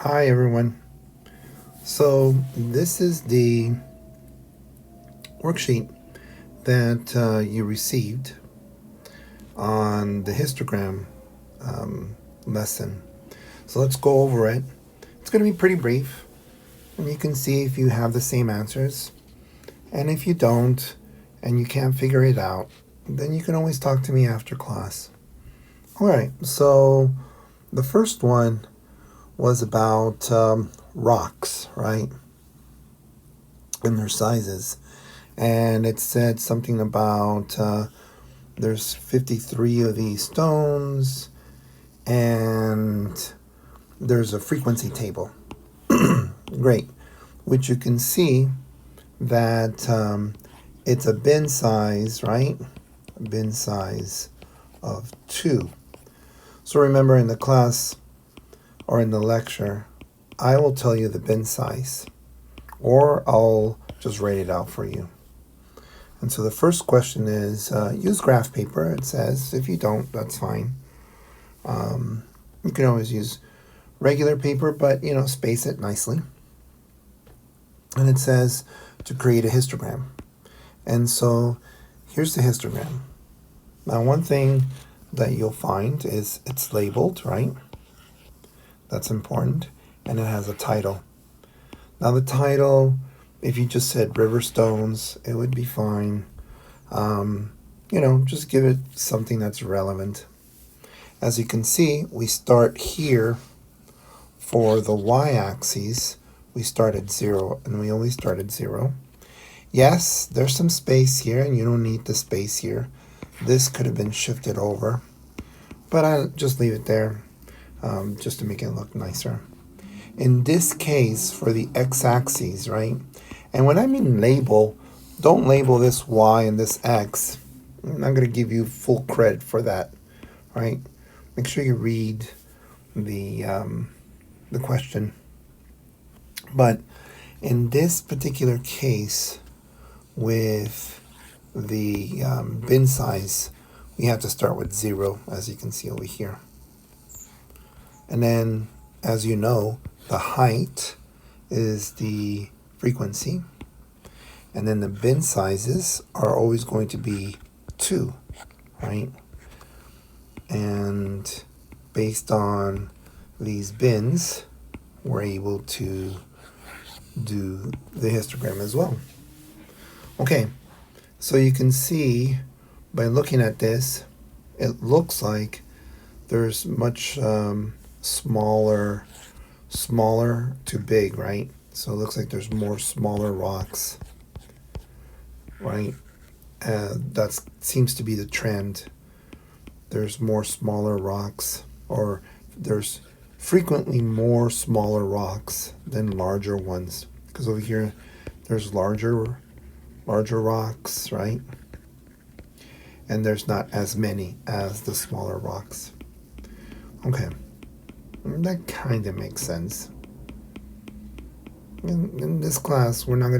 Hi everyone. So this is the worksheet that you received on the histogram lesson. So let's go over it. It's going to be pretty brief, and you can see if you have the same answers. And if you don't, and you can't figure it out, then you can always talk to me after class. All right, so the first one was about rocks, right? And their sizes. And it said something about there's 53 of these stones, and there's a frequency table. Great. Which you can see that it's a bin size, right? A bin size of 2. So remember, in the class or in the lecture, I will tell you the bin size, or I'll just write it out for you. And so the first question is, use graph paper, it says. If you don't, that's fine. You can always use regular paper, but, space it nicely. And it says to create a histogram. And so here's the histogram. Now, one thing that you'll find is it's labeled, right? That's important. And it has a title. Now, the title, if you just said river stones, it would be fine. Just give it something that's relevant. As you can see, we start here. For the y-axis, we start at 0, and we always start at 0. Yes, there's some space here, and you don't need the space here. This could have been shifted over, but I'll just leave it there just to make it look nicer. In this case, for the x-axis, right? And when I mean label, don't label this y and this x. I'm not going to give you full credit for that, right? Make sure you read the question. But in this particular case, with the bin size, we have to start with 0, as you can see over here. And then, as you know, the height is the frequency. And then the bin sizes are always going to be 2, right? And based on these bins, we're able to do the histogram as well. Okay, so you can see by looking at this, it looks like there's much smaller to big, right? So it looks like there's more smaller rocks, right? That seems to be the trend. There's more smaller rocks, or there's frequently more smaller rocks than larger ones. Because over here, there's larger rocks, right? And there's not as many as the smaller rocks. Okay, that kind of makes sense. In this class, we're going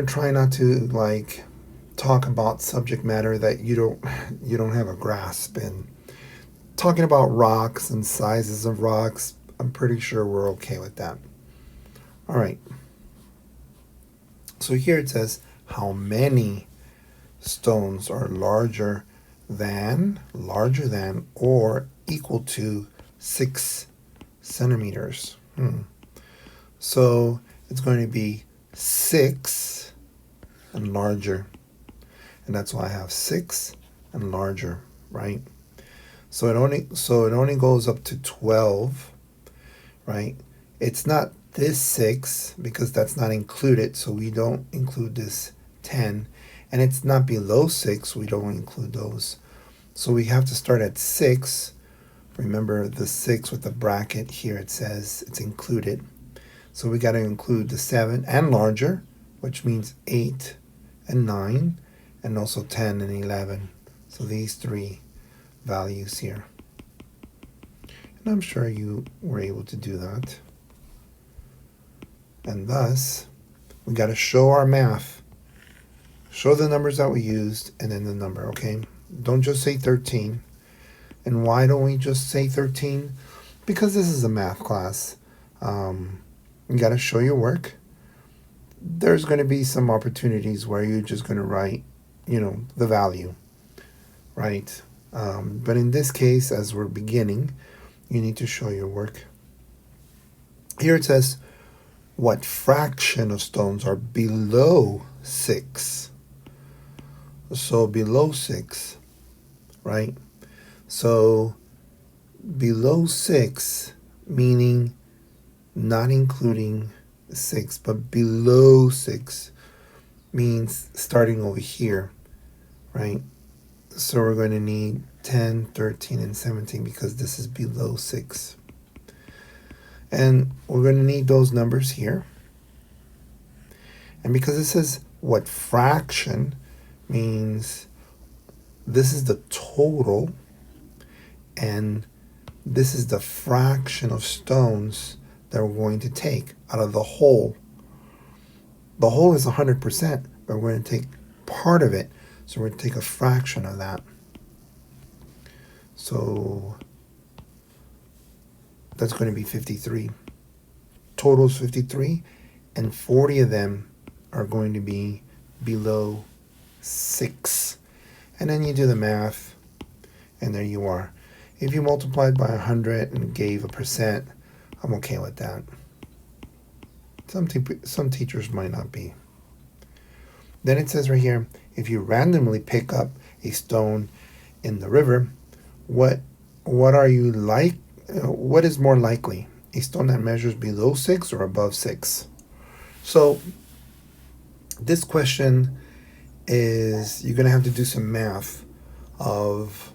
to try not to talk about subject matter that you don't have a grasp in. Talking about rocks and sizes of rocks, I'm pretty sure we're okay with that. All right. So here it says how many stones are larger than or equal to 6 centimeters. So it's going to be 6 and larger. And that's why I have 6 and larger, right? So it only goes up to 12, right? It's not this 6 because that's not included, so we don't include this 10. And it's not below 6, we don't include those. So we have to start at 6. Remember the 6 with the bracket here, it says it's included. So we got to include the 7 and larger, which means 8 and 9, and also 10 and 11. So these 3 values here. And I'm sure you were able to do that. And thus, we got to show our math. Show the numbers that we used and then the number, okay? Don't just say 13. And why don't we just say 13? Because this is a math class. You got to show your work. There's going to be some opportunities where you're just going to write, the value, right? But in this case, as we're beginning, you need to show your work. Here it says, what fraction of stones are below 6? So below 6, right? So below 6, meaning not including 6, but below 6 means starting over here, right? So we're going to need 10, 13, and 17 because this is below 6. And we're going to need those numbers here. And because it says what fraction means this is the total and this is the fraction of stones that we're going to take out of the whole. The whole is 100%, but we're going to take part of it. So we're going to take a fraction of that. So that's going to be 53. Total is 53, and 40 of them are going to be below 6. And then you do the math, and there you are. If you multiplied by 100 and gave a percent, I'm okay with that. Some teachers might not be. Then it says right here, if you randomly pick up a stone in the river, what is more likely? A stone that measures below 6 or above 6? So this question is, you're going to have to do some math of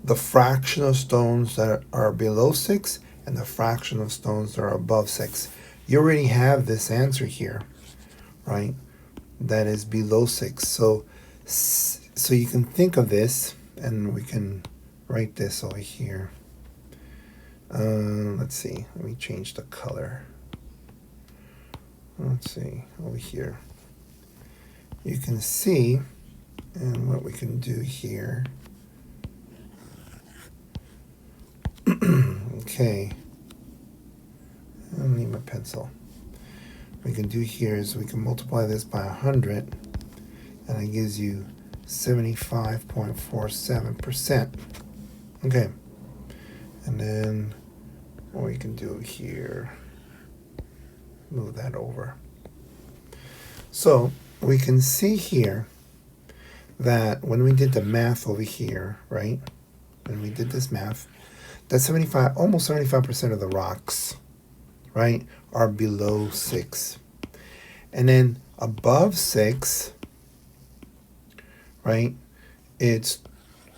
the fraction of stones that are below 6 and the fraction of stones that are above 6. You already have this answer here, right? That is below 6. So you can think of this, and we can write this over here. Let's see. Let me change the color. Let's see over here. You can see, and what we can do here. Okay. I don't need my pencil. What we can do here is we can multiply this by 100, and it gives you 75.47%. Okay. And then what we can do here, move that over. So we can see here that when we did the math over here, right? When we did this math, that almost 75% of the rocks, right, are below 6. And then above 6, right, it's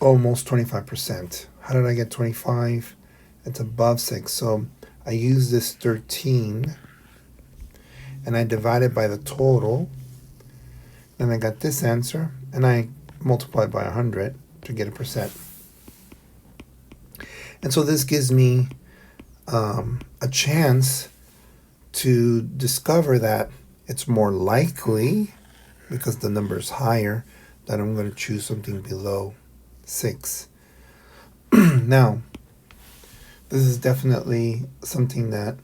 almost 25%. How did I get 25? It's above 6. So I use this 13 and I divide it by the total. And I got this answer, and I multiplied by 100 to get a percent. And so this gives me a chance to discover that it's more likely, because the number is higher, that I'm going to choose something below 6. Now, this is definitely something that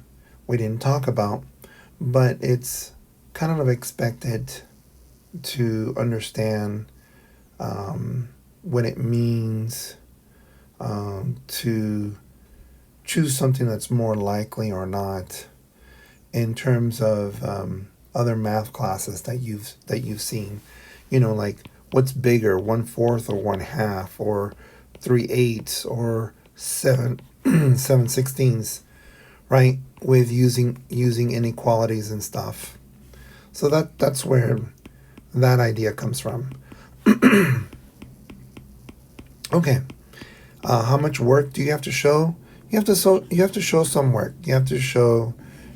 we didn't talk about, but it's kind of expected to understand what it means to choose something that's more likely or not in terms of other math classes that you've seen. Like what's bigger, 1/4 or 1/2 or 3/8 or 7/16, right? With using inequalities and stuff. So that's where that idea comes from. Okay. How much work do you have to show? You have to show some work. You have to show,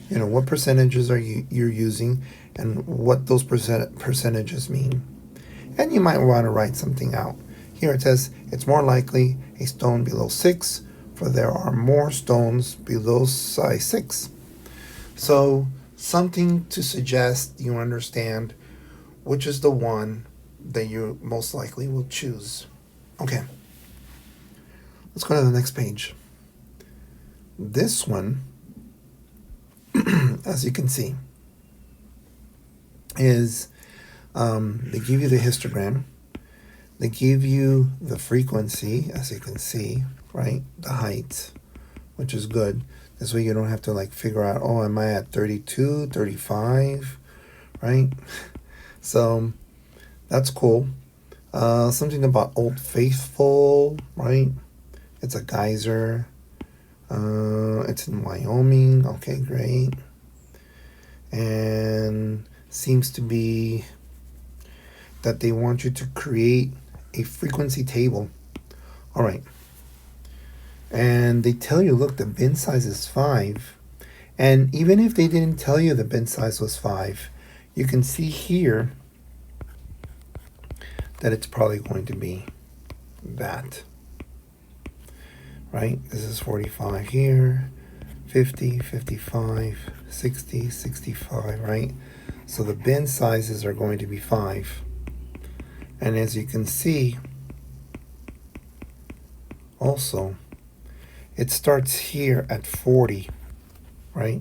what percentages you're using and what those percentages mean. And you might want to write something out. Here it says it's more likely a stone below 6, for there are more stones below size 6. So something to suggest you understand which is the one that you most likely will choose. Okay. Let's go to the next page. This one, as you can see, is they give you the histogram. They give you the frequency, as you can see, right? The height, which is good. This way you don't have to like figure out, oh, am I at 32, 35, right? So that's cool. Something about Old Faithful, right? It's a geyser. It's in Wyoming. Okay, great. And seems to be that they want you to create a frequency table. All right. And they tell you, look, the bin size is 5. And even if they didn't tell you the bin size was 5, you can see here that it's probably going to be that. Right? This is 45 here, 50, 55, 60, 65, right? So the bin sizes are going to be 5. And as you can see, also, it starts here at 40, right?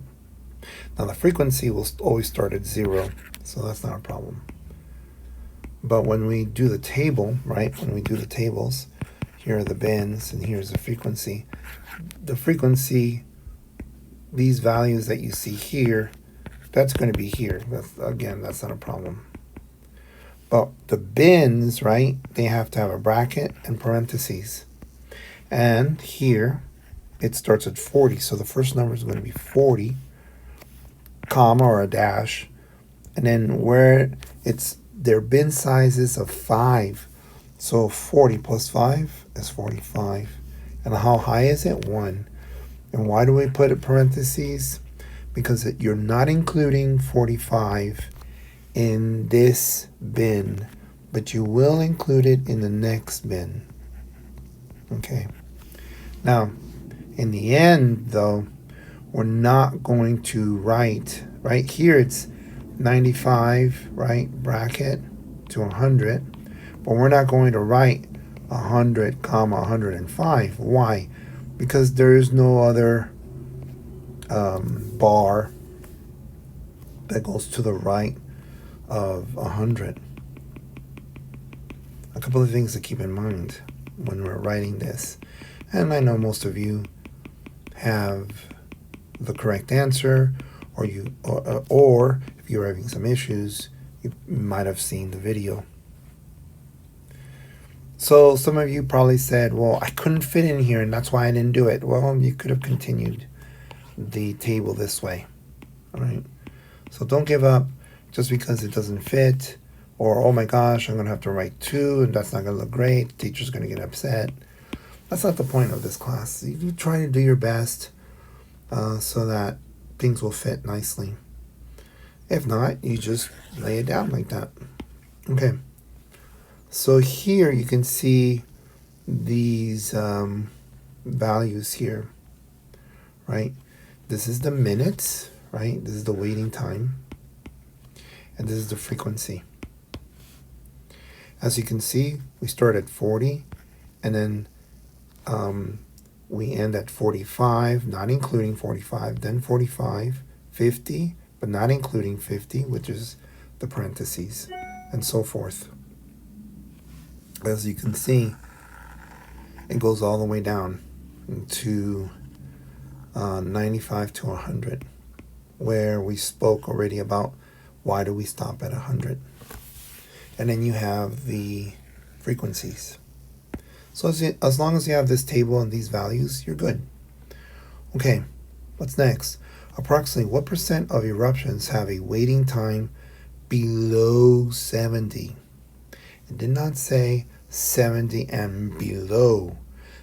Now the frequency will always start at 0, so that's not a problem. But when we do the table, right, when we do the tables, here are the bins and here's the frequency. The frequency, these values that you see here, that's going to be here. That's not a problem. But the bins, right, they have to have a bracket and parentheses. And here, it starts at 40. So the first number is going to be 40, comma or a dash. And then where it's their bin sizes of 5. So 40 plus 5 is 45. And how high is it? 1. And why do we put it parentheses? Because you're not including 45 in this bin, but you will include it in the next bin. Okay. Now, in the end, though, we're not going to write, right here it's 95, right, bracket to 100, but we're not going to write 100, comma 105. Why? Because there is no other bar that goes to the right of 100. A couple of things to keep in mind when we're writing this, and I know most of you have the correct answer, or if you're having some issues, you might have seen the video. So some of you probably said, well, I couldn't fit in here and that's why I didn't do it. Well, you could have continued the table this way. All right. So don't give up just because it doesn't fit, or, oh my gosh, I'm going to have to write 2 and that's not going to look great. The teacher's going to get upset. That's not the point of this class. You try to do your best so that things will fit nicely. If not, you just lay it down like that. Okay. So here you can see these values here, right? This is the minutes, right? This is the waiting time. And this is the frequency. As you can see, we start at 40, and then we end at 45, not including 45, then 45, 50, but not including 50, which is the parentheses, and so forth. As you can see, it goes all the way down to 95 to 100, where we spoke already about why do we stop at 100. And then you have the frequencies. So as long as you have this table and these values, you're good. Okay, what's next? Approximately what % of eruptions have a waiting time below 70? It did not say 70 and below.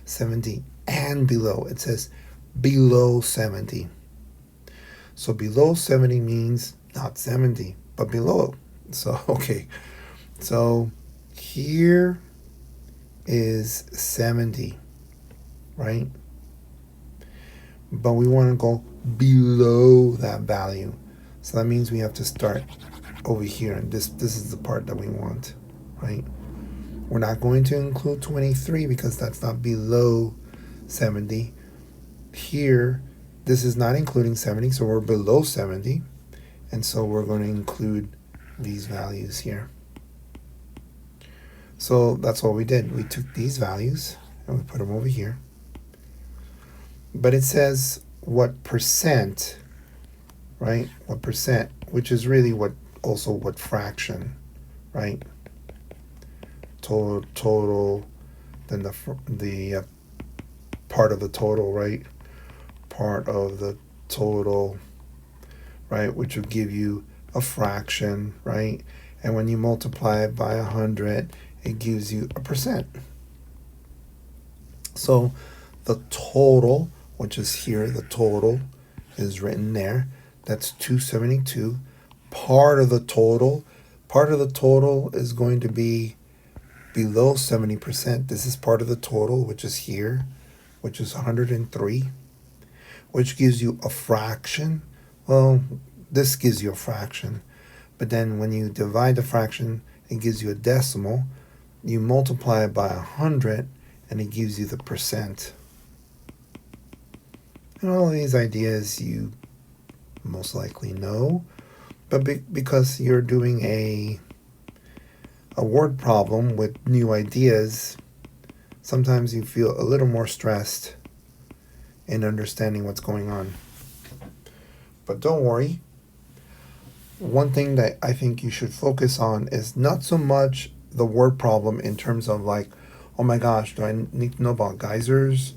70 and below. It says below 70. So below 70 means not 70, but below. So, okay. So here is 70, right? But we want to go below that value. So that means we have to start over here, and this is the part that we want, right? We're not going to include 23 because that's not below 70. Here, this is not including 70, so we're below 70. And so we're going to include these values here. So that's what we did. We took these values and we put them over here. But it says what percent, right? What percent, which is really what fraction, right? Total, then the part of the total, right? Part of the total, right? Which will give you a fraction, right? And when you multiply it by 100, it gives you a percent. So the total, which is here, the total is written there. That's 272. Part of the total is going to be below 70%. This is part of the total, which is here, which is 103, which gives you a fraction. Well, this gives you a fraction, but then when you divide the fraction, it gives you a decimal. You multiply it by 100, and it gives you the percent. And all of these ideas you most likely know, but because you're doing a word problem with new ideas, sometimes you feel a little more stressed in understanding what's going on. But don't worry. One thing that I think you should focus on is not so much the word problem in terms of like, oh my gosh, do I need to know about geysers?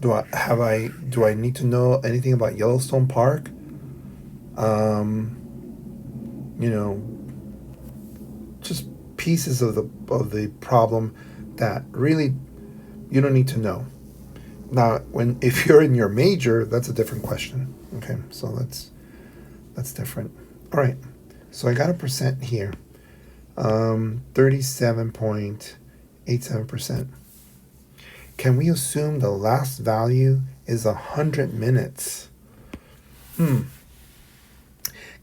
Do I need to know anything about Yellowstone Park? Just pieces of the problem that really you don't need to know. Now, if you're in your major, that's a different question. Okay, so that's different. All right, so I got a percent here, 37.87%. Can we assume the last value is 100 minutes? Can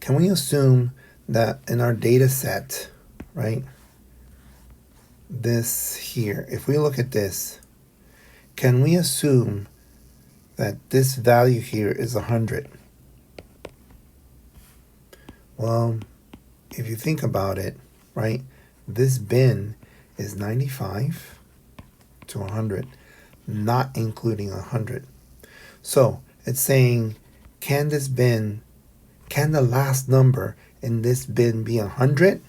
we assume that in our data set, right, this here, if we look at this, can we assume that this value here is 100? Well, if you think about it, right, this bin is 95 to 100, not including 100. So it's saying, can the last number in this bin be 100?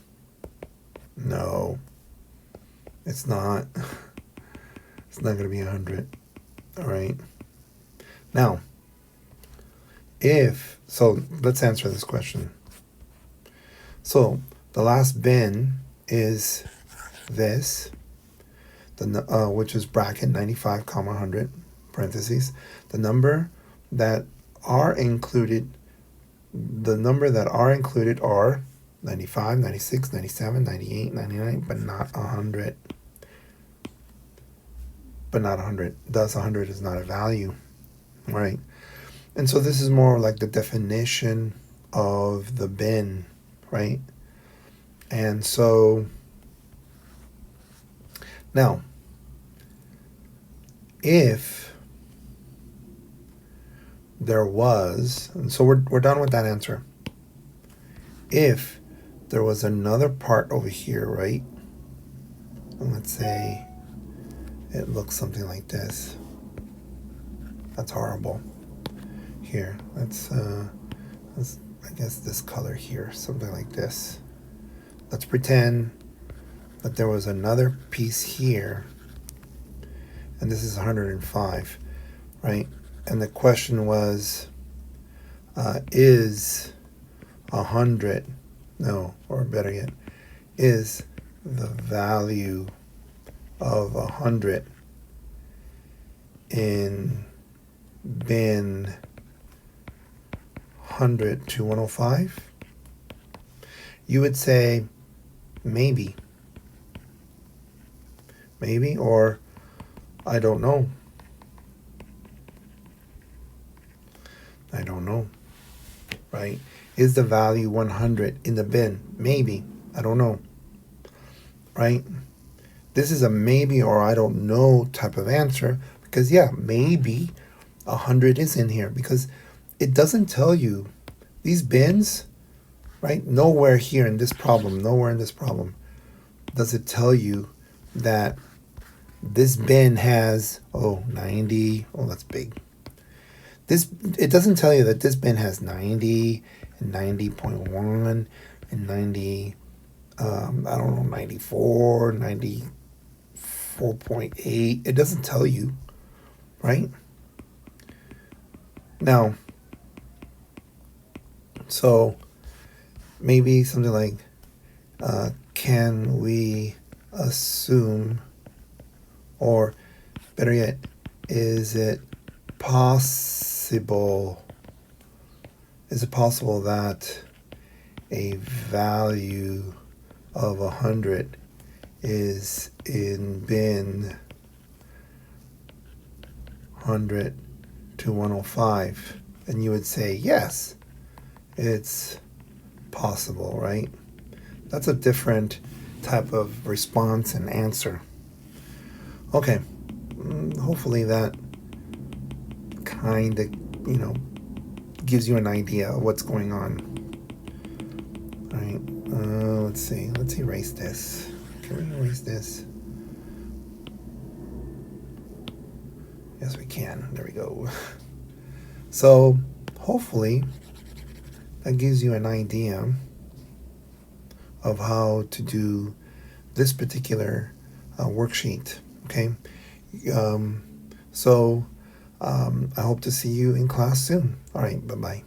No, it's not. It's not going to be 100. All right. Now, so let's answer this question. So the last bin is this, which is bracket 95, 100, parentheses. The number that are included are 95, 96, 97, 98, 99, but not 100. Thus 100 is not a value, right? And so this is more like the definition of the bin, right? And so now, if there was, and so we're done with that answer. If there was another part over here, right? And let's say it looks something like this. That's horrible. Here, let's I guess this color here, something like this. Let's pretend that there was another piece here, and this is 105, right? And the question was, is 100, no, or better yet, is the value of 100 in bin 100 to 105? You would say maybe, or I don't know. Right? Is the value 100 in the bin? Maybe. I don't know. Right? This is a maybe or I don't know type of answer Because yeah, maybe 100 is in here, because it doesn't tell you these bins, right? Nowhere here in this problem, nowhere in this problem does it tell you that this bin has 90. Oh, that's big. It doesn't tell you that this bin has 90 and 90.1 and 90, I don't know, 94, 94.8. It doesn't tell you, right? Now, so maybe something like, can we assume, or better yet, is it possible that a value of 100 is in bin 100 to 105? And you would say, yes, it's possible, right? That's a different type of response and answer. Okay, hopefully that kind of, gives you an idea of what's going on. All right, let's see. Let's erase this. Can we erase this? Yes, we can. There we go. So hopefully that gives you an idea of how to do this particular worksheet. Okay, I hope to see you in class soon. All right, bye-bye.